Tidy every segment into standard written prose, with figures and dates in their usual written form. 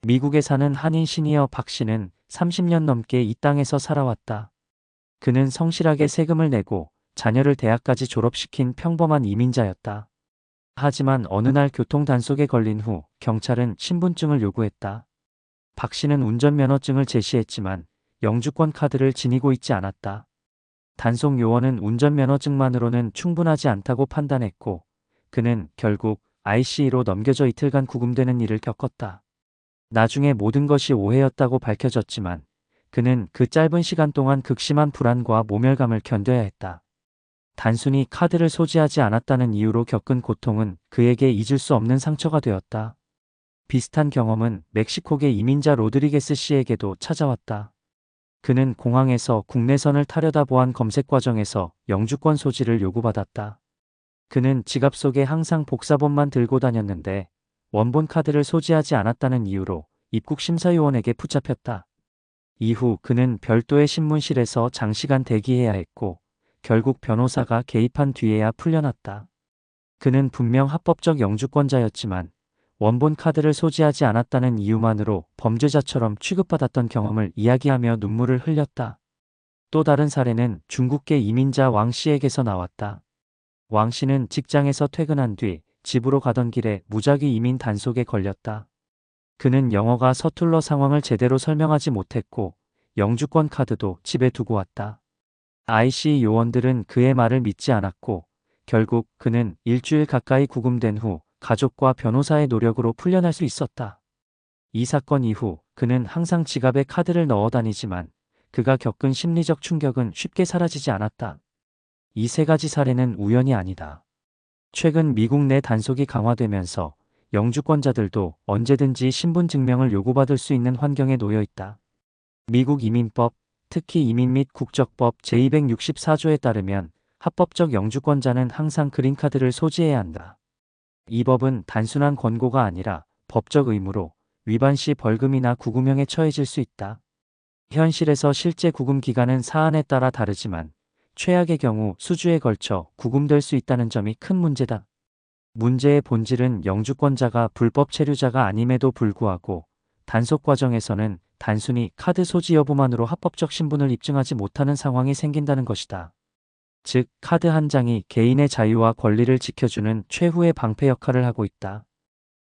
미국에 사는 한인 시니어 박 씨는 30년 넘게 이 땅에서 살아왔다. 그는 성실하게 세금을 내고 자녀를 대학까지 졸업시킨 평범한 이민자였다. 하지만 어느 날 교통 단속에 걸린 후 경찰은 신분증을 요구했다. 박 씨는 운전면허증을 제시했지만 영주권 카드를 지니고 있지 않았다. 단속 요원은 운전면허증만으로는 충분하지 않다고 판단했고 그는 결국 IC로 넘겨져 이틀간 구금되는 일을 겪었다. 나중에 모든 것이 오해였다고 밝혀졌지만 그는 그 짧은 시간 동안 극심한 불안과 모멸감을 견뎌야 했다. 단순히 카드를 소지하지 않았다는 이유로 겪은 고통은 그에게 잊을 수 없는 상처가 되었다. 비슷한 경험은 멕시코계 이민자 로드리게스 씨에게도 찾아왔다. 그는 공항에서 국내선을 타려다 보안 검색 과정에서 영주권 소지를 요구받았다. 그는 지갑 속에 항상 복사본만 들고 다녔는데 원본 카드를 소지하지 않았다는 이유로 입국 심사요원에게 붙잡혔다. 이후 그는 별도의 신문실에서 장시간 대기해야 했고 결국 변호사가 개입한 뒤에야 풀려났다. 그는 분명 합법적 영주권자였지만 원본 카드를 소지하지 않았다는 이유만으로 범죄자처럼 취급받았던 경험을 이야기하며 눈물을 흘렸다. 또 다른 사례는 중국계 이민자 왕 씨에게서 나왔다. 왕 씨는 직장에서 퇴근한 뒤 집으로 가던 길에 무작위 이민 단속에 걸렸다. 그는 영어가 서툴러 상황을 제대로 설명하지 못했고 영주권 카드도 집에 두고 왔다. IC 요원들은 그의 말을 믿지 않았고 결국 그는 일주일 가까이 구금된 후 가족과 변호사의 노력으로 풀려날 수 있었다. 이 사건 이후 그는 항상 지갑에 카드를 넣어 다니지만 그가 겪은 심리적 충격은 쉽게 사라지지 않았다. 이 세 가지 사례는 우연이 아니다. 최근 미국 내 단속이 강화되면서 영주권자들도 언제든지 신분증명을 요구받을 수 있는 환경에 놓여 있다. 미국 이민법, 특히 이민 및 국적법 제264조에 따르면 합법적 영주권자는 항상 그린카드를 소지해야 한다. 이 법은 단순한 권고가 아니라 법적 의무로 위반 시 벌금이나 구금형에 처해질 수 있다. 현실에서 실제 구금 기간은 사안에 따라 다르지만 최악의 경우 수주에 걸쳐 구금될 수 있다는 점이 큰 문제다. 문제의 본질은 영주권자가 불법 체류자가 아님에도 불구하고 단속 과정에서는 단순히 카드 소지 여부만으로 합법적 신분을 입증하지 못하는 상황이 생긴다는 것이다. 즉, 카드 한 장이 개인의 자유와 권리를 지켜주는 최후의 방패 역할을 하고 있다.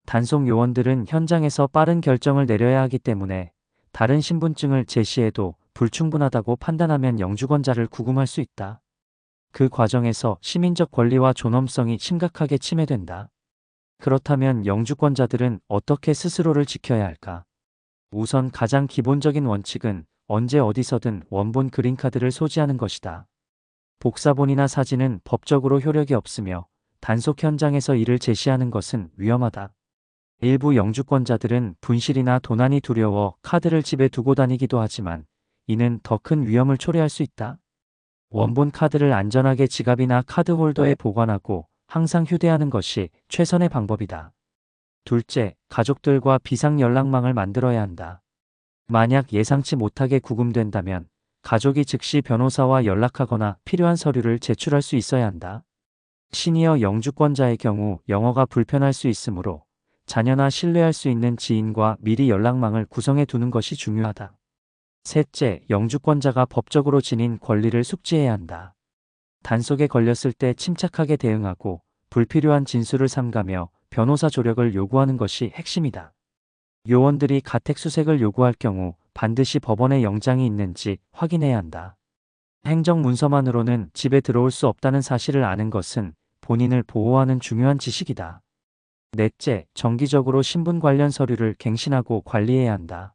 단속 요원들은 현장에서 빠른 결정을 내려야 하기 때문에 다른 신분증을 제시해도 불충분하다고 판단하면 영주권자를 구금할 수 있다. 그 과정에서 시민적 권리와 존엄성이 심각하게 침해된다. 그렇다면 영주권자들은 어떻게 스스로를 지켜야 할까? 우선 가장 기본적인 원칙은 언제 어디서든 원본 그린카드를 소지하는 것이다. 복사본이나 사진은 법적으로 효력이 없으며 단속 현장에서 이를 제시하는 것은 위험하다. 일부 영주권자들은 분실이나 도난이 두려워 카드를 집에 두고 다니기도 하지만 이는 더 큰 위험을 초래할 수 있다. 원본 카드를 안전하게 지갑이나 카드 홀더에 보관하고 항상 휴대하는 것이 최선의 방법이다. 둘째, 가족들과 비상 연락망을 만들어야 한다. 만약 예상치 못하게 구금된다면 가족이 즉시 변호사와 연락하거나 필요한 서류를 제출할 수 있어야 한다. 시니어 영주권자의 경우 영어가 불편할 수 있으므로 자녀나 신뢰할 수 있는 지인과 미리 연락망을 구성해 두는 것이 중요하다. 셋째, 영주권자가 법적으로 지닌 권리를 숙지해야 한다. 단속에 걸렸을 때 침착하게 대응하고 불필요한 진술을 삼가며 변호사 조력을 요구하는 것이 핵심이다. 요원들이 가택수색을 요구할 경우 반드시 법원에 영장이 있는지 확인해야 한다. 행정문서만으로는 집에 들어올 수 없다는 사실을 아는 것은 본인을 보호하는 중요한 지식이다. 넷째, 정기적으로 신분 관련 서류를 갱신하고 관리해야 한다.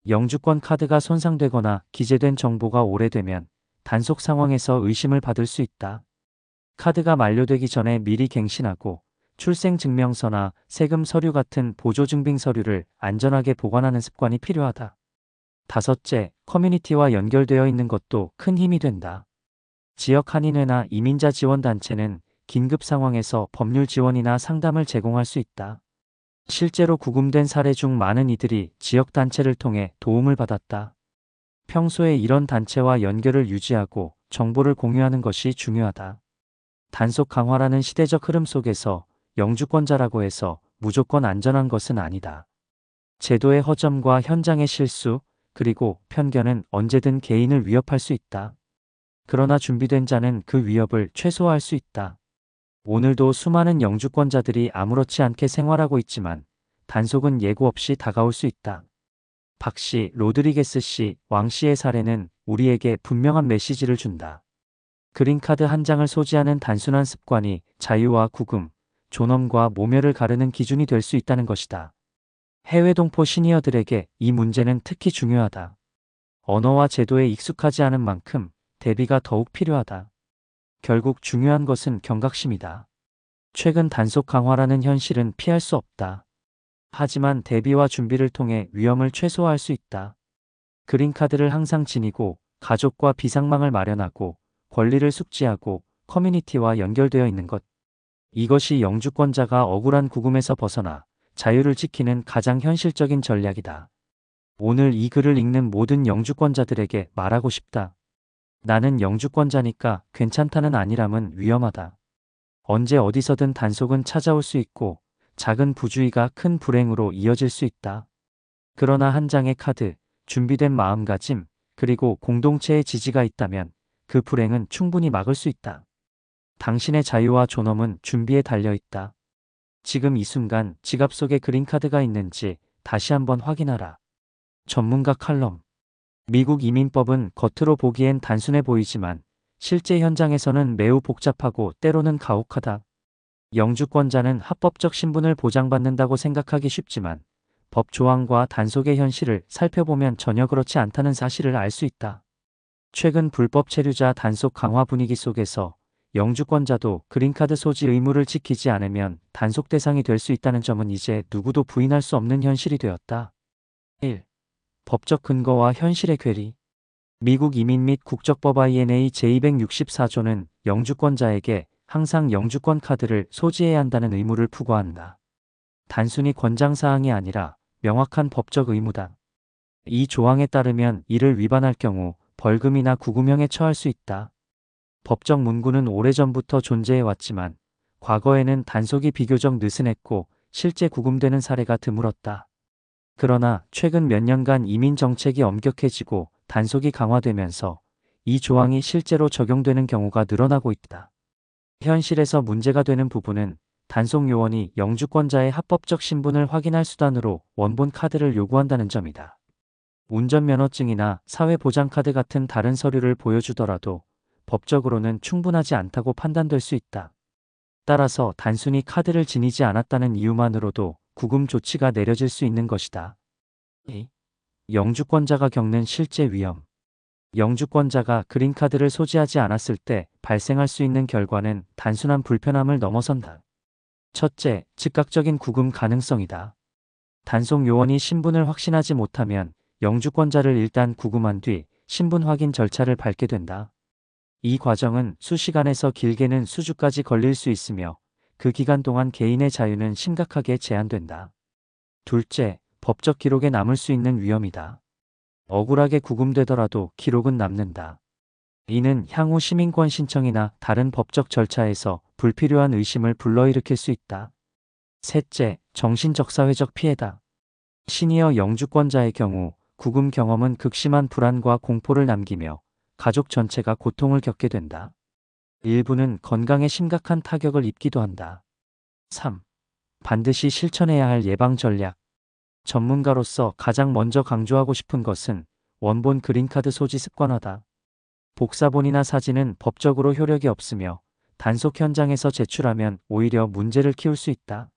영주권 카드가 손상되거나 기재된 정보가 오래되면 단속 상황에서 의심을 받을 수 있다. 카드가 만료되기 전에 미리 갱신하고 출생증명서나 세금 서류 같은 보조증빙 서류를 안전하게 보관하는 습관이 필요하다. 다섯째, 커뮤니티와 연결되어 있는 것도 큰 힘이 된다. 지역 한인회나 이민자 지원단체는 긴급 상황에서 법률 지원이나 상담을 제공할 수 있다. 실제로 구금된 사례 중 많은 이들이 지역 단체를 통해 도움을 받았다. 평소에 이런 단체와 연결을 유지하고 정보를 공유하는 것이 중요하다. 단속 강화라는 시대적 흐름 속에서 영주권자라고 해서 무조건 안전한 것은 아니다. 제도의 허점과 현장의 실수, 그리고 편견은 언제든 개인을 위협할 수 있다. 그러나 준비된 자는 그 위협을 최소화할 수 있다. 오늘도 수많은 영주권자들이 아무렇지 않게 생활하고 있지만 단속은 예고 없이 다가올 수 있다. 박 씨, 로드리게스 씨, 왕 씨의 사례는 우리에게 분명한 메시지를 준다. 그린카드 한 장을 소지하는 단순한 습관이 자유와 구금, 존엄과 모멸을 가르는 기준이 될 수 있다는 것이다. 해외 동포 시니어들에게 이 문제는 특히 중요하다. 언어와 제도에 익숙하지 않은 만큼 대비가 더욱 필요하다. 결국 중요한 것은 경각심이다. 최근 단속 강화라는 현실은 피할 수 없다. 하지만 대비와 준비를 통해 위험을 최소화할 수 있다. 그린카드를 항상 지니고 가족과 비상망을 마련하고 권리를 숙지하고 커뮤니티와 연결되어 있는 것. 이것이 영주권자가 억울한 구금에서 벗어나 자유를 지키는 가장 현실적인 전략이다. 오늘 이 글을 읽는 모든 영주권자들에게 말하고 싶다. 나는 영주권자니까 괜찮다는 아니람은 위험하다. 언제 어디서든 단속은 찾아올 수 있고 작은 부주의가 큰 불행으로 이어질 수 있다. 그러나 한 장의 카드, 준비된 마음가짐, 그리고 공동체의 지지가 있다면 그 불행은 충분히 막을 수 있다. 당신의 자유와 존엄은 준비에 달려 있다. 지금 이 순간 지갑 속에 그린카드가 있는지 다시 한번 확인하라. 전문가 칼럼. 미국 이민법은 겉으로 보기엔 단순해 보이지만 실제 현장에서는 매우 복잡하고 때로는 가혹하다. 영주권자는 합법적 신분을 보장받는다고 생각하기 쉽지만 법 조항과 단속의 현실을 살펴보면 전혀 그렇지 않다는 사실을 알 수 있다. 최근 불법 체류자 단속 강화 분위기 속에서 영주권자도 그린카드 소지 의무를 지키지 않으면 단속 대상이 될 수 있다는 점은 이제 누구도 부인할 수 없는 현실이 되었다. 1. 법적 근거와 현실의 괴리. 미국 이민 및 국적법 INA 제264조는 영주권자에게 항상 영주권 카드를 소지해야 한다는 의무를 부과한다. 단순히 권장사항이 아니라 명확한 법적 의무다. 이 조항에 따르면 이를 위반할 경우 벌금이나 구금형에 처할 수 있다. 법적 문구는 오래전부터 존재해왔지만 과거에는 단속이 비교적 느슨했고 실제 구금되는 사례가 드물었다. 그러나 최근 몇 년간 이민 정책이 엄격해지고 단속이 강화되면서 이 조항이 실제로 적용되는 경우가 늘어나고 있다. 현실에서 문제가 되는 부분은 단속 요원이 영주권자의 합법적 신분을 확인할 수단으로 원본 카드를 요구한다는 점이다. 운전면허증이나 사회보장카드 같은 다른 서류를 보여주더라도 법적으로는 충분하지 않다고 판단될 수 있다. 따라서 단순히 카드를 지니지 않았다는 이유만으로도 구금 조치가 내려질 수 있는 것이다. 2. 영주권자가 겪는 실제 위험. 영주권자가 그린카드를 소지하지 않았을 때 발생할 수 있는 결과는 단순한 불편함을 넘어선다. 첫째, 즉각적인 구금 가능성이다. 단속 요원이 신분을 확신하지 못하면 영주권자를 일단 구금한 뒤 신분 확인 절차를 밟게 된다. 이 과정은 수시간에서 길게는 수주까지 걸릴 수 있으며 그 기간 동안 개인의 자유는 심각하게 제한된다. 둘째, 법적 기록에 남을 수 있는 위험이다. 억울하게 구금되더라도 기록은 남는다. 이는 향후 시민권 신청이나 다른 법적 절차에서 불필요한 의심을 불러일으킬 수 있다. 셋째, 정신적 사회적 피해다. 시니어 영주권자의 경우 구금 경험은 극심한 불안과 공포를 남기며 가족 전체가 고통을 겪게 된다. 일부는 건강에 심각한 타격을 입기도 한다. 3. 반드시 실천해야 할 예방 전략. 전문가로서 가장 먼저 강조하고 싶은 것은 원본 그린카드 소지 습관화다. 복사본이나 사진은 법적으로 효력이 없으며 단속 현장에서 제출하면 오히려 문제를 키울 수 있다.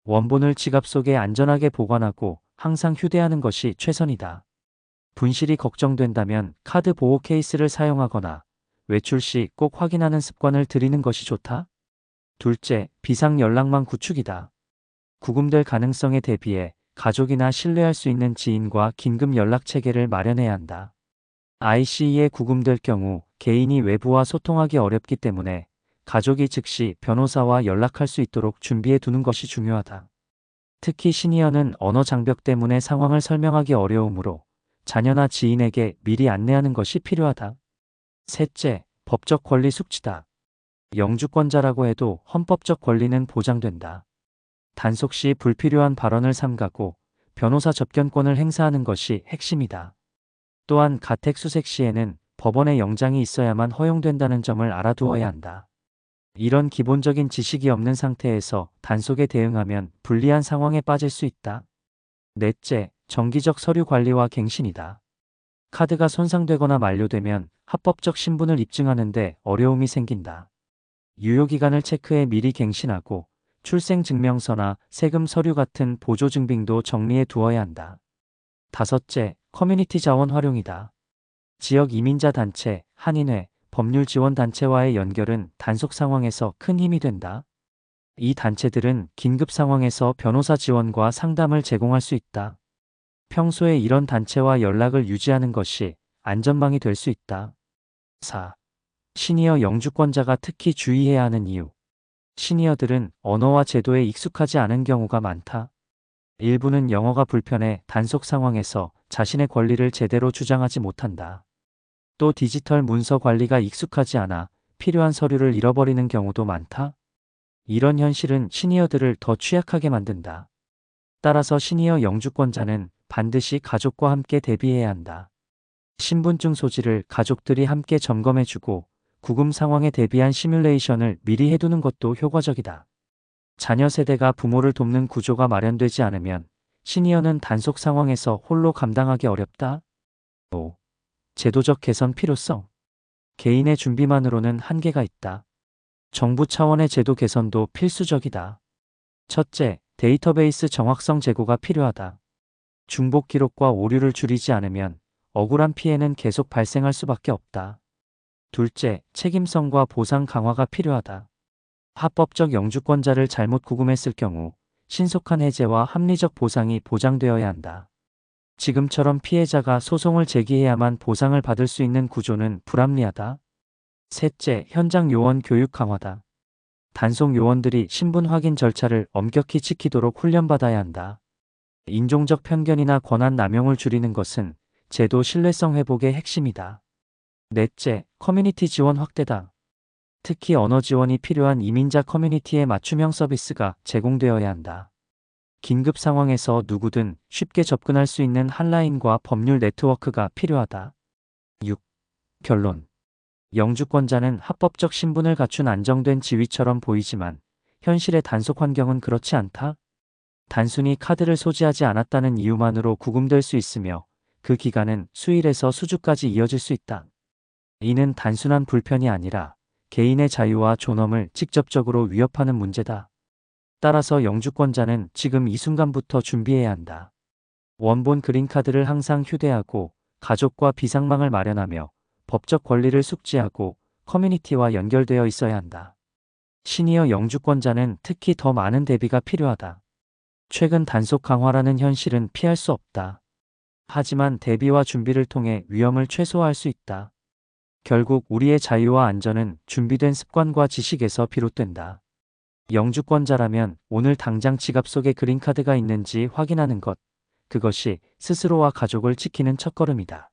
원본을 지갑 속에 안전하게 보관하고 항상 휴대하는 것이 최선이다. 분실이 걱정된다면 카드 보호 케이스를 사용하거나 외출 시 꼭 확인하는 습관을 들이는 것이 좋다. 둘째, 비상 연락망 구축이다. 구금될 가능성에 대비해 가족이나 신뢰할 수 있는 지인과 긴급 연락 체계를 마련해야 한다. ICE에 구금될 경우 개인이 외부와 소통하기 어렵기 때문에 가족이 즉시 변호사와 연락할 수 있도록 준비해 두는 것이 중요하다. 특히 시니어는 언어 장벽 때문에 상황을 설명하기 어려우므로 자녀나 지인에게 미리 안내하는 것이 필요하다. 셋째, 법적 권리 숙지다. 영주권자라고 해도 헌법적 권리는 보장된다. 단속 시 불필요한 발언을 삼가고 변호사 접견권을 행사하는 것이 핵심이다. 또한 가택 수색 시에는 법원의 영장이 있어야만 허용된다는 점을 알아두어야 한다. 이런 기본적인 지식이 없는 상태에서 단속에 대응하면 불리한 상황에 빠질 수 있다. 넷째, 정기적 서류 관리와 갱신이다. 카드가 손상되거나 만료되면 합법적 신분을 입증하는 데 어려움이 생긴다. 유효기간을 체크해 미리 갱신하고 출생증명서나 세금 서류 같은 보조증빙도 정리해 두어야 한다. 다섯째, 커뮤니티 자원 활용이다. 지역 이민자 단체, 한인회, 법률 지원 단체와의 연결은 단속 상황에서 큰 힘이 된다. 이 단체들은 긴급 상황에서 변호사 지원과 상담을 제공할 수 있다. 평소에 이런 단체와 연락을 유지하는 것이 안전망이 될 수 있다. 4. 시니어 영주권자가 특히 주의해야 하는 이유. 시니어들은 언어와 제도에 익숙하지 않은 경우가 많다. 일부는 영어가 불편해 단속 상황에서 자신의 권리를 제대로 주장하지 못한다. 또 디지털 문서 관리가 익숙하지 않아 필요한 서류를 잃어버리는 경우도 많다. 이런 현실은 시니어들을 더 취약하게 만든다. 따라서 시니어 영주권자는 반드시 가족과 함께 대비해야 한다. 신분증 소지를 가족들이 함께 점검해주고 구금 상황에 대비한 시뮬레이션을 미리 해두는 것도 효과적이다. 자녀 세대가 부모를 돕는 구조가 마련되지 않으면 시니어는 단속 상황에서 홀로 감당하기 어렵다. 5. 제도적 개선 필요성. 개인의 준비만으로는 한계가 있다. 정부 차원의 제도 개선도 필수적이다. 첫째, 데이터베이스 정확성 제고가 필요하다. 중복 기록과 오류를 줄이지 않으면 억울한 피해는 계속 발생할 수밖에 없다. 둘째, 책임성과 보상 강화가 필요하다. 합법적 영주권자를 잘못 구금했을 경우 신속한 해제와 합리적 보상이 보장되어야 한다. 지금처럼 피해자가 소송을 제기해야만 보상을 받을 수 있는 구조는 불합리하다. 셋째, 현장 요원 교육 강화다. 단속 요원들이 신분 확인 절차를 엄격히 지키도록 훈련받아야 한다. 인종적 편견이나 권한 남용을 줄이는 것은 제도 신뢰성 회복의 핵심이다. 넷째, 커뮤니티 지원 확대다. 특히 언어 지원이 필요한 이민자 커뮤니티에 맞춤형 서비스가 제공되어야 한다. 긴급 상황에서 누구든 쉽게 접근할 수 있는 한라인과 법률 네트워크가 필요하다. 6. 결론. 영주권자는 합법적 신분을 갖춘 안정된 지위처럼 보이지만 현실의 단속 환경은 그렇지 않다. 단순히 카드를 소지하지 않았다는 이유만으로 구금될 수 있으며 그 기간은 수일에서 수주까지 이어질 수 있다. 이는 단순한 불편이 아니라 개인의 자유와 존엄을 직접적으로 위협하는 문제다. 따라서 영주권자는 지금 이 순간부터 준비해야 한다. 원본 그린카드를 항상 휴대하고 가족과 비상망을 마련하며 법적 권리를 숙지하고 커뮤니티와 연결되어 있어야 한다. 시니어 영주권자는 특히 더 많은 대비가 필요하다. 최근 단속 강화라는 현실은 피할 수 없다. 하지만 대비와 준비를 통해 위험을 최소화할 수 있다. 결국 우리의 자유와 안전은 준비된 습관과 지식에서 비롯된다. 영주권자라면 오늘 당장 지갑 속에 그린카드가 있는지 확인하는 것, 그것이 스스로와 가족을 지키는 첫걸음이다.